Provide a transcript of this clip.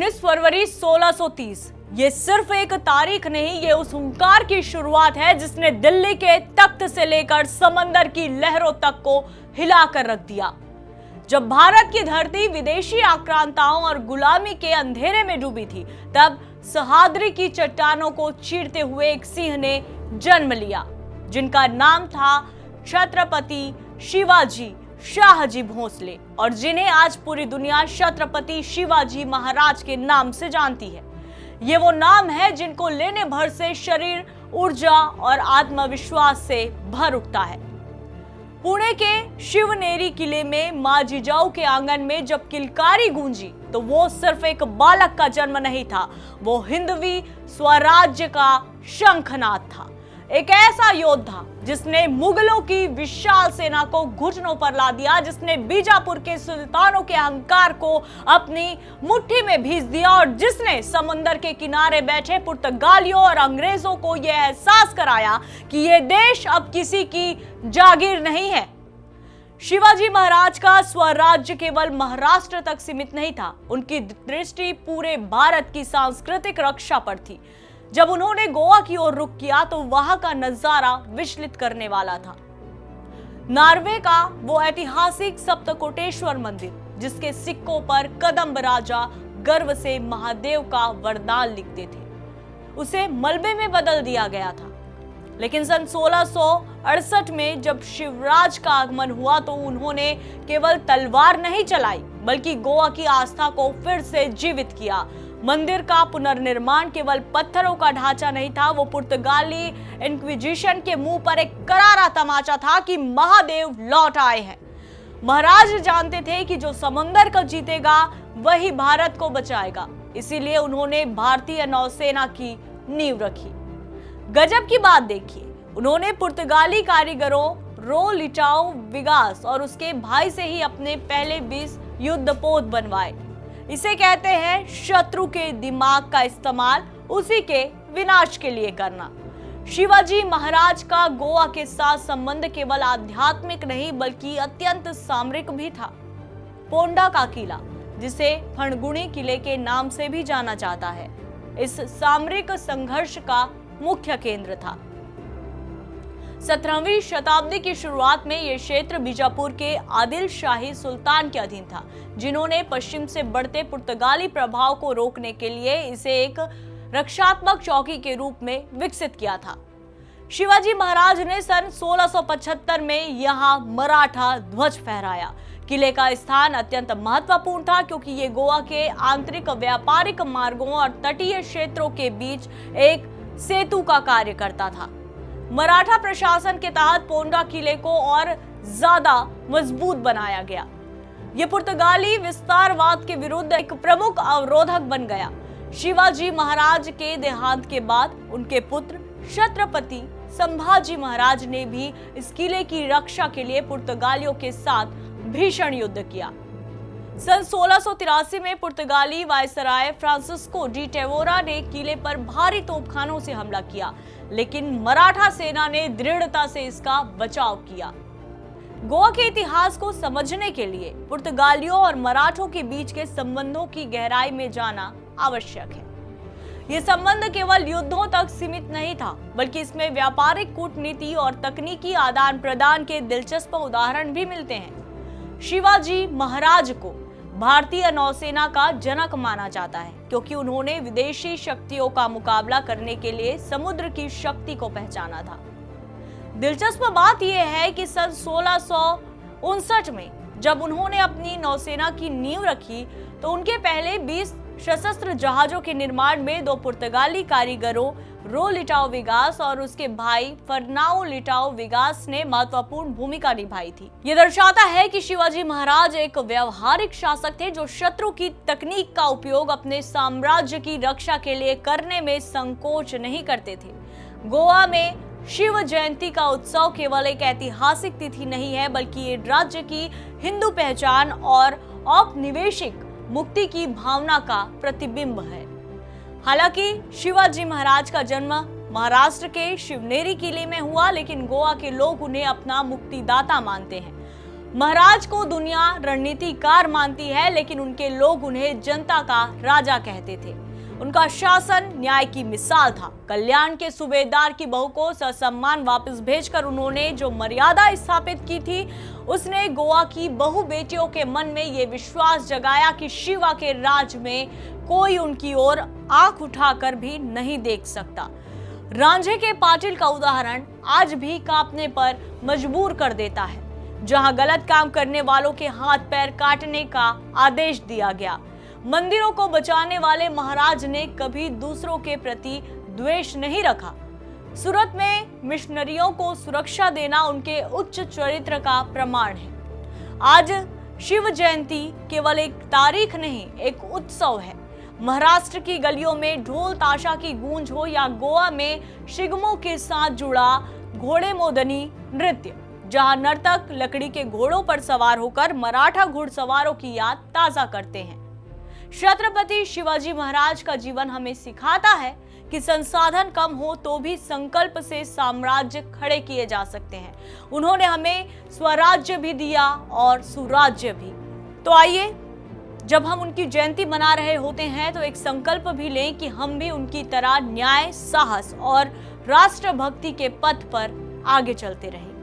19 फरवरी 1630 ये सिर्फ एक तारीख नहीं, ये उस हुंकार की शुरुआत है जिसने दिल्ली के तख्त से लेकर समंदर की लहरों तक को हिलाकर रख दिया। जब भारत की धरती विदेशी आक्रांताओं और गुलामी के अंधेरे में डूबी थी, तब सह्याद्री की चट्टानों को चीरते हुए एक सिंह ने जन्म लिया, जिनका नाम था छत्रपति शिवाजी शाहजी भोसले, और जिन्हें आज पूरी दुनिया छत्रपति शिवाजी महाराज के नाम से जानती है। ये वो नाम है जिनको लेने भर से शरीर ऊर्जा और आत्मविश्वास से भर उठता है। पुणे के शिवनेरी किले में मां जिजाऊ के आंगन में जब किलकारी गूंजी, तो वो सिर्फ एक बालक का जन्म नहीं था, वो हिंदवी स्वराज्य का शंखनाद था। एक ऐसा योद्धा जिसने मुगलों की विशाल सेना को घुटनों पर ला दिया, जिसने बीजापुर के सुल्तानों के अहंकार को अपनी मुट्ठी में भींच दिया और जिसने समंदर के किनारे बैठे पुर्तगालियों और अंग्रेजों को यह एहसास कराया कि यह देश अब किसी की जागीर नहीं है। शिवाजी महाराज का स्वराज्य केवल महाराष्ट्र तक सीमित नहीं था, उनकी दृष्टि पूरे भारत की सांस्कृतिक रक्षा पर थी। जब उन्होंने गोवा की ओर रुख किया तो वहां का नजारा विचलित करने वाला था। नार्वे का वो ऐतिहासिक सप्तकोटेश्वर मंदिर, जिसके सिक्कों पर कदंब राजा गर्व से महादेव का वरदान लिखते थे, उसे मलबे में बदल दिया गया था। लेकिन सन 1668 में जब शिवराज का आगमन हुआ तो उन्होंने केवल तलवार नहीं चलाई, बल्कि गोवा की आस्था को फिर से जीवित किया। मंदिर का पुनर्निर्माण केवल पत्थरों का ढांचा नहीं था, वो पुर्तगाली इंक्विजिशन के मुंह पर एक करारा तमाचा था कि महादेव लौट आए हैं। महाराज जानते थे कि जो समंदर को जीतेगा वही भारत को बचाएगा, इसीलिए उन्होंने भारतीय नौसेना की नींव रखी। गजब की बात देखिए, उन्होंने पुर्तगाली कारीगरों रो लिटाओ विगास और उसके भाई से ही अपने पहले 20 युद्धपोत बनवाए। इसे कहते हैं शत्रु के दिमाग का इस्तेमाल उसी के विनाश के लिए करना। शिवाजी महाराज का गोवा के साथ संबंध केवल आध्यात्मिक नहीं बल्कि अत्यंत सामरिक भी था। पोंडा का किला, जिसे फणगुणी किले के नाम से भी जाना जाता है, इस सामरिक संघर्ष का मुख्य केंद्र था। 17वीं शताब्दी की शुरुआत में यह क्षेत्र बीजापुर के आदिल शाही सुल्तान के अधीन था, जिन्होंने पश्चिम से बढ़ते पुर्तगाली प्रभाव को रोकने के लिए इसे एक रक्षात्मक चौकी के रूप में विकसित किया था। शिवाजी महाराज ने सन 1675 में यहाँ मराठा ध्वज फहराया। किले का स्थान अत्यंत महत्वपूर्ण था क्योंकि ये गोवा के आंतरिक व्यापारिक मार्गों और तटीय क्षेत्रों के बीच एक सेतु का कार्य करता था। मराठा प्रशासन के तहत पोंडा किले को और ज्यादा मजबूत बनाया गया। यह पुर्तगाली विस्तारवाद के विरुद्ध एक प्रमुख अवरोधक बन गया। शिवाजी महाराज के देहांत के बाद उनके पुत्र छत्रपति संभाजी महाराज ने भी इस किले की रक्षा के लिए पुर्तगालियों के साथ भीषण युद्ध किया। सन 1683 में पुर्तगाली वायसराय फ्रांसिस्को डी टेवोरा ने किले पर भारी तोपखानों से हमला किया, लेकिन मराठा सेना ने दृढ़ता से इसका बचाव किया। गोवा के इतिहास को समझने के लिए पुर्तगालियों और मराठों के बीच के संबंधों की गहराई में जाना आवश्यक है। ये संबंध केवल युद्धों तक सीमित नहीं था, बल्कि इसमें व्यापारिक कूटनीति और तकनीकी आदान प्रदान के दिलचस्प उदाहरण भी मिलते हैं। शिवाजी महाराज को भारतीय नौसेना का जनक माना जाता है क्योंकि उन्होंने विदेशी शक्तियों का मुकाबला करने के लिए समुद्र की शक्ति को पहचाना था। दिलचस्प बात यह है कि सन 1659 में जब उन्होंने अपनी नौसेना की नींव रखी तो उनके पहले 20 सशस्त्र जहाजों के निर्माण में 2 पुर्तगाली कारीगरों रो लिटाओ विगास और उसके भाई फर्नाओ लिटाओ विगास ने महत्वपूर्ण भूमिका निभाई थी। यह दर्शाता है कि शिवाजी महाराज एक व्यवहारिक शासक थे जो शत्रु की तकनीक का उपयोग अपने साम्राज्य की रक्षा के लिए करने में संकोच नहीं करते थे। गोवा में शिव जयंती का उत्सव केवल एक ऐतिहासिक तिथि नहीं है, बल्कि ये राज्य की हिंदू पहचान और औपनिवेशिक मुक्ति की भावना का प्रतिबिंब है। हालांकि शिवाजी महाराज का जन्म महाराष्ट्र के शिवनेरी किले में हुआ, लेकिन गोवा के लोग उन्हें अपना मुक्तिदाता मानते हैं। महाराज को दुनिया रणनीतिकार मानती है, लेकिन उनके लोग उन्हें जनता का राजा कहते थे। उनका शासन न्याय की मिसाल था। कल्याण के सूबेदार की बहू को ससम्मान वापस भेजकर उन्होंने जो मर्यादा स्थापित की थी, उसने गोवा की बहु बेटियों के मन में ये विश्वास जगाया कि शिवा के राज में कोई उनकी ओर आंख उठाकर भी नहीं देख सकता। रांझे के पाटिल का उदाहरण आज भी कांपने पर मजबूर कर देता है, जहां गलत काम करने वालों के हाथ पैर काटने का आदेश दिया गया। मंदिरों को बचाने वाले महाराज ने कभी दूसरों के प्रति द्वेष नहीं रखा। सूरत में मिशनरियों को सुरक्षा देना उनके उच्च चरित्र का प्रमाण है। आज शिव जयंती केवल एक तारीख नहीं, एक उत्सव है। महाराष्ट्र की गलियों में ढोल ताशा की गूंज हो या गोवा में शिगमों के साथ जुड़ा घोड़े मोदनी नृत्य, जहां नर्तक लकड़ी के घोड़ों पर सवार होकर मराठा घुड़सवारों की याद ताजा करते हैं। छत्रपति शिवाजी महाराज का जीवन हमें सिखाता है कि संसाधन कम हो तो भी संकल्प से साम्राज्य खड़े किए जा सकते हैं। उन्होंने हमें स्वराज्य भी दिया और सुराज्य भी। तो आइए, जब हम उनकी जयंती मना रहे होते हैं तो एक संकल्प भी लें कि हम भी उनकी तरह न्याय, साहस और राष्ट्रभक्ति के पथ पर आगे चलते रहें।